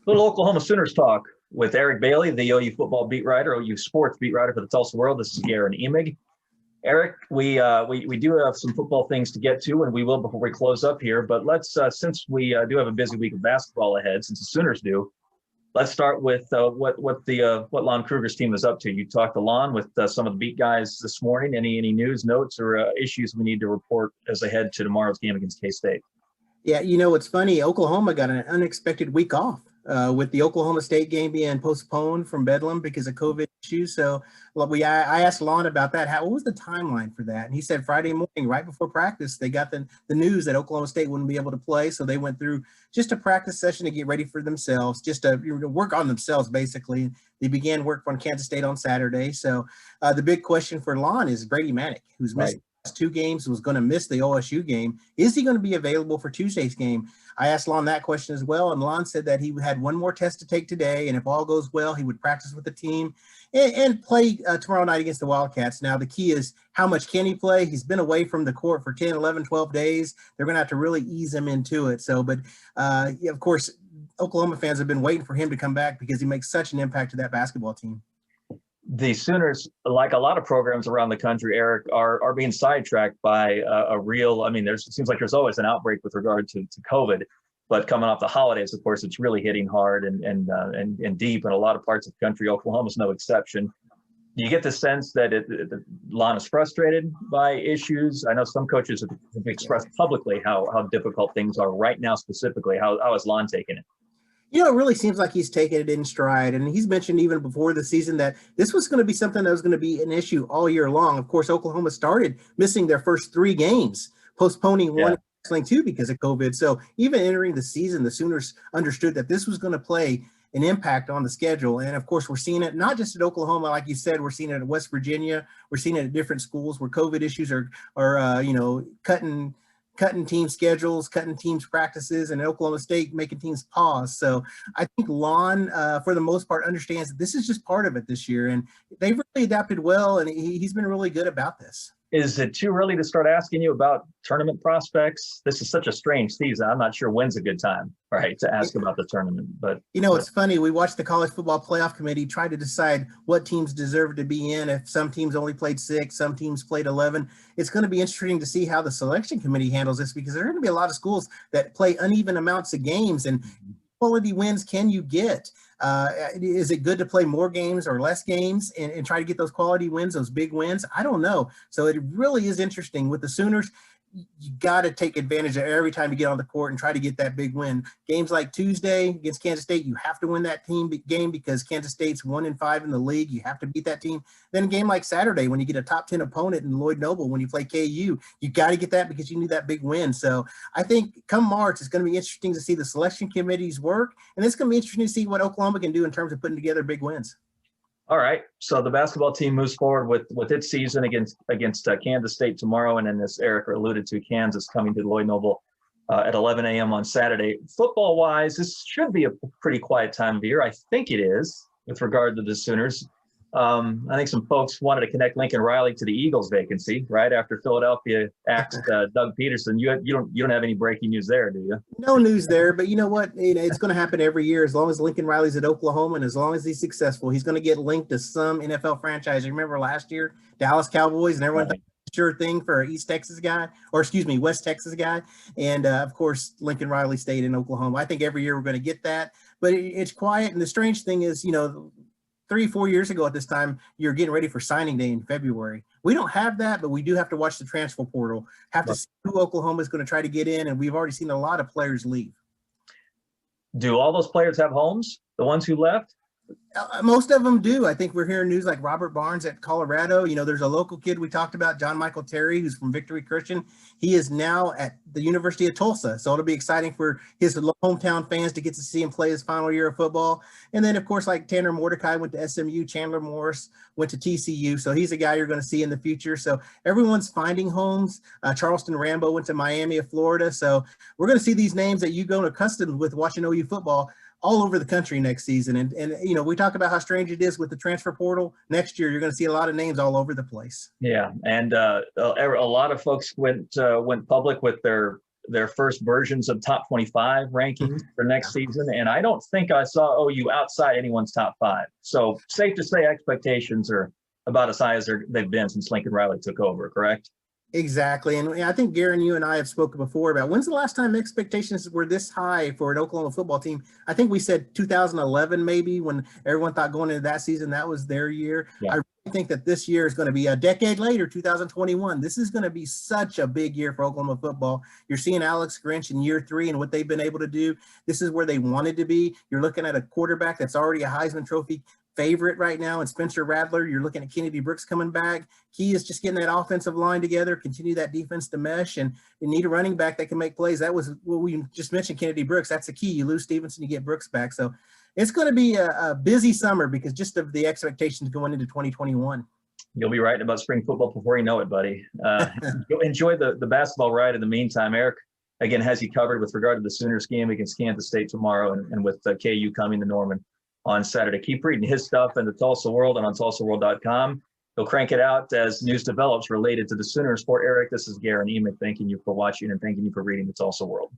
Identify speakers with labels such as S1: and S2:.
S1: Little Oklahoma Sooners talk with Eric Bailey, the OU football beat writer, OU sports beat writer for the Tulsa World. This is Garen Emig. Eric, we do have some football things to get to, and we will before we close up here. But let's since we do have a busy week of basketball ahead, since the Sooners do, let's start with what Lon Kruger's team is up to. You talked to Lon with some of the beat guys this morning. Any news, notes, or issues we need to report as they head to tomorrow's game against K-State?
S2: Yeah, it's funny. Oklahoma got an unexpected week off with the Oklahoma State game being postponed from Bedlam because of COVID issues. So I asked Lon about that. What was the timeline for that? And he said Friday morning, right before practice, they got the news that Oklahoma State wouldn't be able to play. So they went through just a practice session to get ready for themselves, just to work on themselves, basically. They began work on Kansas State on Saturday. So the big question for Lon is Brady Manek, who's missed two games, was going to miss the OSU game. Is he going to be available for Tuesday's game? I asked Lon that question as well, and Lon said that he had one more test to take today, and if all goes well, he would practice with the team and play tomorrow night against the Wildcats. Now, the key is how much can he play? He's been away from the court for 10, 11, 12 days. They're going to have to really ease him into it. So, but of course, Oklahoma fans have been waiting for him to come back because he makes such an impact to that basketball team.
S1: The Sooners, like a lot of programs around the country, Eric, are being sidetracked by a real. I mean, it seems like there's always an outbreak with regard to COVID, but coming off the holidays, of course, it's really hitting hard and deep in a lot of parts of the country. Oklahoma's no exception. Do you get the sense that Lon is frustrated by issues? I know some coaches have expressed publicly how difficult things are right now. Specifically, how is Lon taking it?
S2: It really seems like he's taken it in stride. And he's mentioned even before the season that this was going to be something that was going to be an issue all year long. Of course, Oklahoma started missing their first three games, postponing one and two because of COVID. So even entering the season, the Sooners understood that this was going to play an impact on the schedule. And of course, we're seeing it not just at Oklahoma, like you said, we're seeing it at West Virginia. We're seeing it at different schools where COVID issues are cutting team schedules, cutting teams practices, and Oklahoma State making teams pause. So I think Lon, for the most part, understands that this is just part of it this year, and they've really adapted well, and he's been really good about this.
S1: Is it too early to start asking you about tournament prospects? This is such a strange season. I'm not sure when's a good time, right, to ask about the tournament. But
S2: it's funny. We watched the College Football Playoff Committee try to decide what teams deserve to be in. If some teams only played 6, some teams played 11. It's going to be interesting to see how the selection committee handles this because there are going to be a lot of schools that play uneven amounts of games, and quality wins can you get? Is it good to play more games or less games and try to get those quality wins, those big wins? I don't know. So it really is interesting with the Sooners. You got to take advantage of every time you get on the court and try to get that big win. Games like Tuesday against Kansas State, you have to win that game because Kansas State's 1-5 in the league. You have to beat that team. Then a game like Saturday, when you get a top 10 opponent in Lloyd Noble, when you play KU, you got to get that because you need that big win. So I think come March, it's going to be interesting to see the selection committee's work, and it's going to be interesting to see what Oklahoma can do in terms of putting together big wins.
S1: All right. So the basketball team moves forward with its season against Kansas State tomorrow. And then, as Eric alluded to, Kansas coming to Lloyd Noble at 11 a.m. on Saturday. Football-wise, this should be a pretty quiet time of year. I think it is with regard to the Sooners. I think some folks wanted to connect Lincoln Riley to the Eagles vacancy right after Philadelphia axed Doug Peterson. You don't have any breaking news there, do you?
S2: No news there, but you know what? It's going to happen every year as long as Lincoln Riley's at Oklahoma and as long as he's successful. He's going to get linked to some NFL franchise. You remember last year, Dallas Cowboys, and everyone thought sure thing for an West Texas guy. And of course, Lincoln Riley stayed in Oklahoma. I think every year we're going to get that, but it's quiet. And the strange thing is, 3-4 years ago at this time, you're getting ready for signing day in February. We don't have that, but we do have to watch the transfer portal, have to see who Oklahoma is going to try to get in, and we've already seen a lot of players leave.
S1: Do all those players have homes, the ones who left?
S2: Most of them do. I think we're hearing news like Robert Barnes at Colorado. There's a local kid we talked about, John Michael Terry, who's from Victory Christian. He is now at the University of Tulsa. So it'll be exciting for his hometown fans to get to see him play his final year of football. And then, of course, like Tanner Mordecai went to SMU, Chandler Morris went to TCU. So he's a guy you're going to see in the future. So everyone's finding homes. Charleston Rambo went to Miami of Florida. So we're going to see these names that you've grown accustomed with watching OU football all over the country next season. And we talk about how strange it is with the transfer portal. Next year, you're going to see a lot of names all over the place.
S1: Yeah. And a lot of folks went public with their their first versions of top 25 rankings for next season, and I don't think I saw OU outside anyone's top 5. So safe to say expectations are about as high as they've been since Lincoln Riley took over, correct?
S2: Exactly. And I think, Garen, you and I have spoken before about when's the last time expectations were this high for an Oklahoma football team. I think we said 2011, maybe, when everyone thought going into that season, that was their year. Yeah. I really think that this year is going to be a decade later, 2021. This is going to be such a big year for Oklahoma football. You're seeing Alex Grinch in year 3 and what they've been able to do. This is where they wanted to be. You're looking at a quarterback that's already a Heisman Trophy favorite right now, and Spencer Rattler. You're looking at Kennedy Brooks coming back. Key is just getting that offensive line together, continue that defense to mesh, and you need a running back that can make plays. That was what we just mentioned, Kennedy Brooks. That's the key. You lose Stevenson, you get Brooks back. So it's going to be a busy summer because just of the expectations going into 2021.
S1: You'll be writing about spring football before you know it, buddy. Enjoy the basketball ride in the meantime. Eric, again, has you covered with regard to the Sooners game against Kansas State tomorrow, and with KU coming to Norman on Saturday. Keep reading his stuff in the Tulsa World and on tulsaworld.com. He'll crank it out as news develops related to the Sooners. For Eric, this is Garen Emick thanking you for watching and thanking you for reading the Tulsa World.